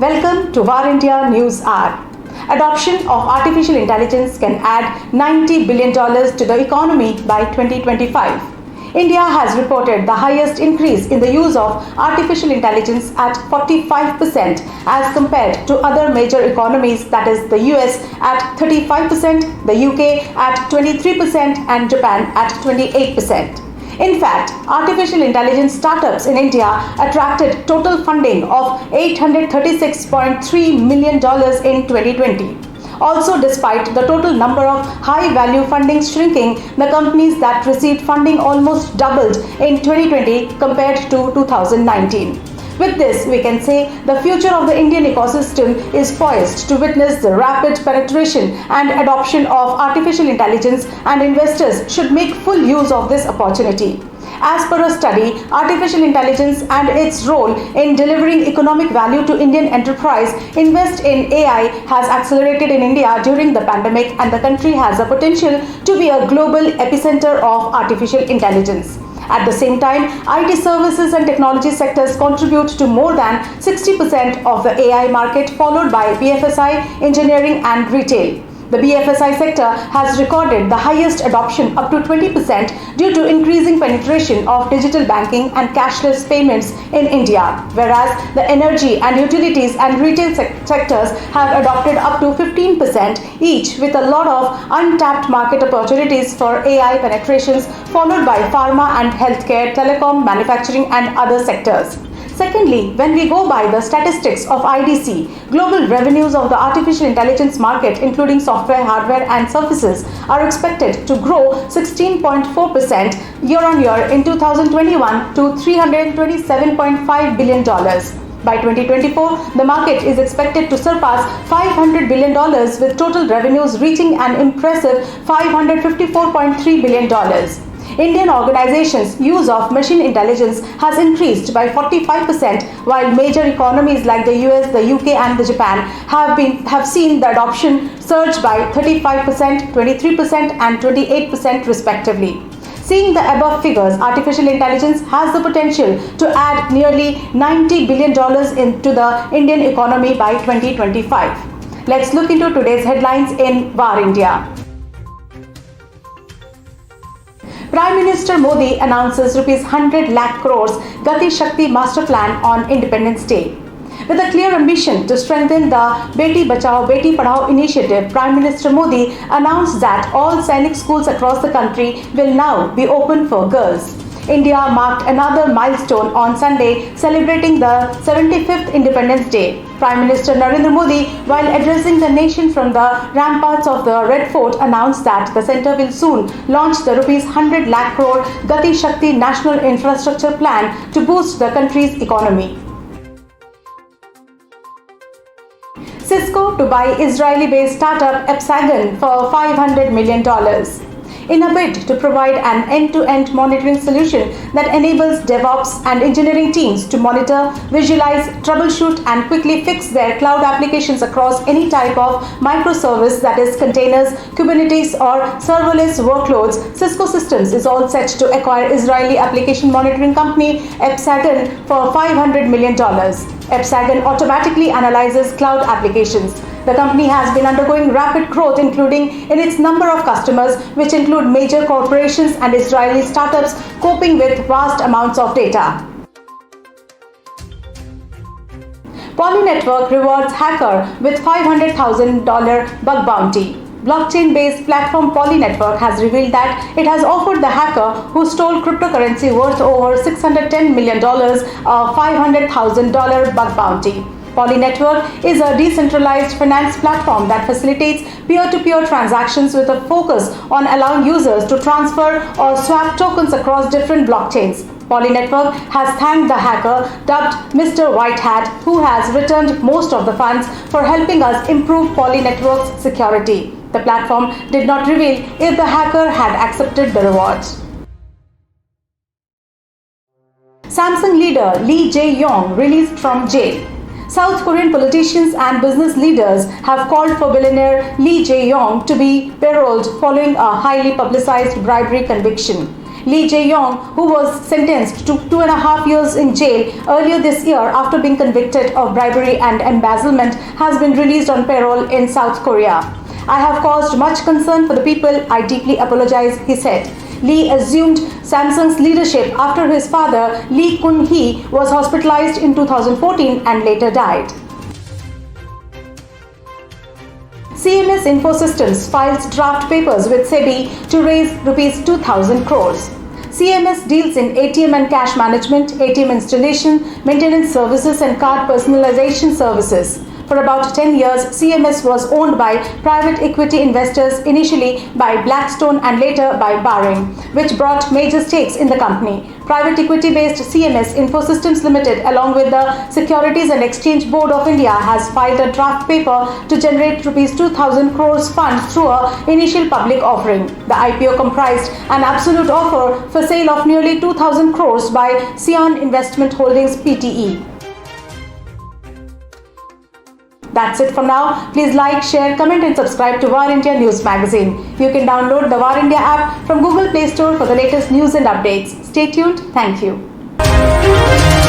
Welcome to VAR India News Hour. Adoption of artificial intelligence can add $90 billion to the economy by 2025. India has reported the highest increase in the use of artificial intelligence at 45% as compared to other major economies, that is the US at 35%, the UK at 23% and Japan at 28%. In fact, artificial intelligence startups in India attracted total funding of $836.3 million in 2020. Also, despite the total number of high-value fundings shrinking, the companies that received funding almost doubled in 2020 compared to 2019. With this, we can say the future of the Indian ecosystem is poised to witness the rapid penetration and adoption of artificial intelligence, and investors should make full use of this opportunity. As per a study, artificial intelligence and its role in delivering economic value to Indian enterprise invest in AI has accelerated in India during the pandemic, and the country has the potential to be a global epicenter of artificial intelligence. At the same time, IT services and technology sectors contribute to more than 60% of the AI market, followed by BFSI, engineering and retail. The BFSI sector has recorded the highest adoption, up to 20%, due to increasing penetration of digital banking and cashless payments in India, whereas the energy and utilities and retail sectors have adopted up to 15% each, with a lot of untapped market opportunities for AI penetrations, followed by pharma and healthcare, telecom, manufacturing and other sectors. Secondly, when we go by the statistics of IDC, global revenues of the artificial intelligence market, including software, hardware and services, are expected to grow 16.4% year-on-year in 2021 to $327.5 billion. By 2024, the market is expected to surpass $500 billion, with total revenues reaching an impressive $554.3 billion. Indian organizations' use of machine intelligence has increased by 45%, while major economies like the US, the UK and the Japan have seen the adoption surge by 35%, 23% and 28% respectively. Seeing the above figures, artificial intelligence has the potential to add nearly $90 billion into the Indian economy by 2025. Let's look into today's headlines in VAR India. Prime Minister Modi announces ₹100 lakh crores Gati Shakti Master Plan on Independence Day. With a clear ambition to strengthen the Beti Bachao Beti Padhao initiative, Prime Minister Modi announced that all Sainik schools across the country will now be open for girls. India marked another milestone on Sunday, celebrating the 75th Independence Day. Prime Minister Narendra Modi, while addressing the nation from the ramparts of the Red Fort, announced that the centre will soon launch the ₹100 lakh crore Gati Shakti National Infrastructure Plan to boost the country's economy. Cisco to buy Israeli-based startup Epsagon for $500 million. In a bid to provide an end-to-end monitoring solution that enables DevOps and engineering teams to monitor, visualize, troubleshoot and quickly fix their cloud applications across any type of microservice, that is containers, Kubernetes or serverless workloads, Cisco Systems is all set to acquire Israeli application monitoring company Epsagon for $500 million. Epsagon automatically analyzes cloud applications. The company has been undergoing rapid growth, including in its number of customers, which include major corporations and Israeli startups coping with vast amounts of data. Poly Network rewards hacker with $500,000 bug bounty. Blockchain-based platform Poly Network has revealed that it has offered the hacker who stole cryptocurrency worth over $610 million a $500,000 bug bounty. Poly Network is a decentralized finance platform that facilitates peer-to-peer transactions with a focus on allowing users to transfer or swap tokens across different blockchains. Poly Network has thanked the hacker, dubbed Mr. White Hat, who has returned most of the funds, for helping us improve Poly Network's security. The platform did not reveal if the hacker had accepted the rewards. Samsung leader Lee Jae-yong released from jail. South Korean politicians and business leaders have called for billionaire Lee Jae-yong to be paroled following a highly publicized bribery conviction. Lee Jae-yong, who was sentenced to 2.5 years in jail earlier this year after being convicted of bribery and embezzlement, has been released on parole in South Korea. I have caused much concern for the people. I deeply apologize, he said. Lee assumed Samsung's leadership after his father, Lee Kun-hee, was hospitalized in 2014 and later died. CMS Info Systems files draft papers with SEBI to raise Rs 2,000 crores. CMS deals in ATM and cash management, ATM installation, maintenance services and card personalization services. For about 10 years, CMS was owned by private equity investors, initially by Blackstone and later by Baring, which brought major stakes in the company. Private equity-based CMS Info Systems Limited, along with the Securities and Exchange Board of India, has filed a draft paper to generate Rs 2,000 crores fund through an initial public offering. The IPO comprised an absolute offer for sale of nearly 2,000 crores by Sion Investment Holdings Pte. That's it for now. Please like, share, comment and subscribe to War India News Magazine. You can download the War India app from Google Play Store for the latest news and updates. Stay tuned. Thank you.